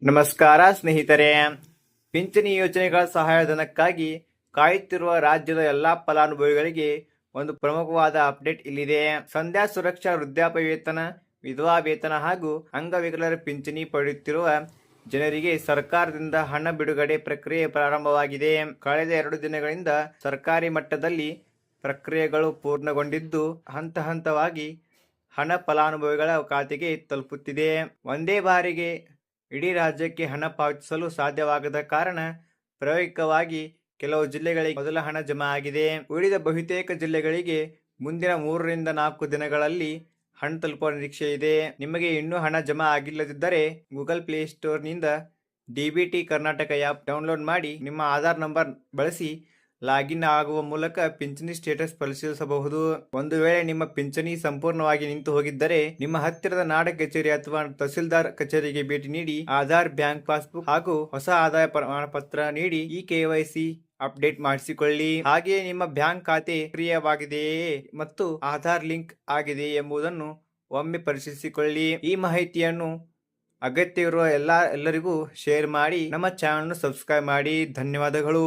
ನಮಸ್ಕಾರ ಸ್ನೇಹಿತರೆ. ಪಿಂಚಣಿ ಯೋಜನೆಗಳ ಸಹಾಯಧನಕ್ಕಾಗಿ ಕಾಯುತ್ತಿರುವ ರಾಜ್ಯದ ಎಲ್ಲಾ ಫಲಾನುಭವಿಗಳಿಗೆ ಒಂದು ಪ್ರಮುಖವಾದ ಅಪ್ಡೇಟ್ ಇಲ್ಲಿದೆ. ಸಂಧ್ಯಾ ಸುರಕ್ಷಾ ವೃದ್ಧಾಪ್ಯ ವೇತನ, ವಿಧವಾ ವೇತನ ಹಾಗೂ ಅಂಗವಿಕಲರ ಪಿಂಚಣಿ ಪಡೆಯುತ್ತಿರುವ ಜನರಿಗೆ ಸರ್ಕಾರದಿಂದ ಹಣ ಬಿಡುಗಡೆ ಪ್ರಕ್ರಿಯೆ ಪ್ರಾರಂಭವಾಗಿದೆ. ಕಳೆದ 2 ದಿನಗಳಿಂದ ಸರ್ಕಾರಿ ಮಟ್ಟದಲ್ಲಿ ಪ್ರಕ್ರಿಯೆಗಳು ಪೂರ್ಣಗೊಂಡಿದ್ದು ಹಂತ ಹಂತವಾಗಿ ಹಣ ಫಲಾನುಭವಿಗಳ ಖಾತೆಗೆ ತಲುಪುತ್ತಿದೆ. ಒಂದೇ ಬಾರಿಗೆ ಇಡೀ ರಾಜ್ಯಕ್ಕೆ ಹಣ ಪಾವತಿಸಲು ಸಾಧ್ಯವಾಗದ ಕಾರಣ ಪ್ರಾಯೋಗಿಕವಾಗಿ ಕೆಲವು ಜಿಲ್ಲೆಗಳಿಗೆ ಮೊದಲ ಹಣ ಜಮಾ ಆಗಿದೆ. ಉಳಿದ ಬಹುತೇಕ ಜಿಲ್ಲೆಗಳಿಗೆ ಮುಂದಿನ 3 ರಿಂದ 4 ದಿನಗಳಲ್ಲಿ ಹಣ ತಲುಪುವ ನಿರೀಕ್ಷೆ ಇದೆ. ನಿಮಗೆ ಇನ್ನೂ ಹಣ ಜಮಾ ಆಗಿಲ್ಲದಿದ್ದರೆ ಗೂಗಲ್ ಪ್ಲೇ ಸ್ಟೋರ್ನಿಂದ ಡಿಬಿಟಿ ಕರ್ನಾಟಕ ಆ್ಯಪ್ ಡೌನ್ಲೋಡ್ ಮಾಡಿ ನಿಮ್ಮ ಆಧಾರ್ ನಂಬರ್ ಬಳಸಿ ಲಾಗಿನ್ ಆಗುವ ಮೂಲಕ ಪಿಂಚಣಿ ಸ್ಟೇಟಸ್ ಪರಿಶೀಲಿಸಬಹುದು. ಒಂದು ವೇಳೆ ನಿಮ್ಮ ಪಿಂಚಣಿ ಸಂಪೂರ್ಣವಾಗಿ ನಿಂತು ಹೋಗಿದ್ದರೆ ನಿಮ್ಮ ಹತ್ತಿರದ ನಾಡ ಕಚೇರಿ ಅಥವಾ ತಹಸೀಲ್ದಾರ್ ಕಚೇರಿಗೆ ಭೇಟಿ ನೀಡಿ ಆಧಾರ್, ಬ್ಯಾಂಕ್ ಪಾಸ್ಬುಕ್ ಹಾಗೂ ಹೊಸ ಆದಾಯ ಪ್ರಮಾಣ ಪತ್ರ ನೀಡಿ ಈ KYC ಅಪ್ಡೇಟ್ ಮಾಡಿಸಿಕೊಳ್ಳಿ. ಹಾಗೆಯೇ ನಿಮ್ಮ ಬ್ಯಾಂಕ್ ಖಾತೆ ಸಕ್ರಿಯವಾಗಿದೆಯೇ ಮತ್ತು ಆಧಾರ್ ಲಿಂಕ್ ಆಗಿದೆಯೇ ಎಂಬುದನ್ನು ಒಮ್ಮೆ ಪರಿಶೀಲಿಸಿಕೊಳ್ಳಿ. ಈ ಮಾಹಿತಿಯನ್ನು ಅಗತ್ಯವಿರುವ ಎಲ್ಲರಿಗೂ ಶೇರ್ ಮಾಡಿ. ನಮ್ಮ ಚಾನಲ್ ಸಬ್ಸ್ಕ್ರೈಬ್ ಮಾಡಿ. ಧನ್ಯವಾದಗಳು.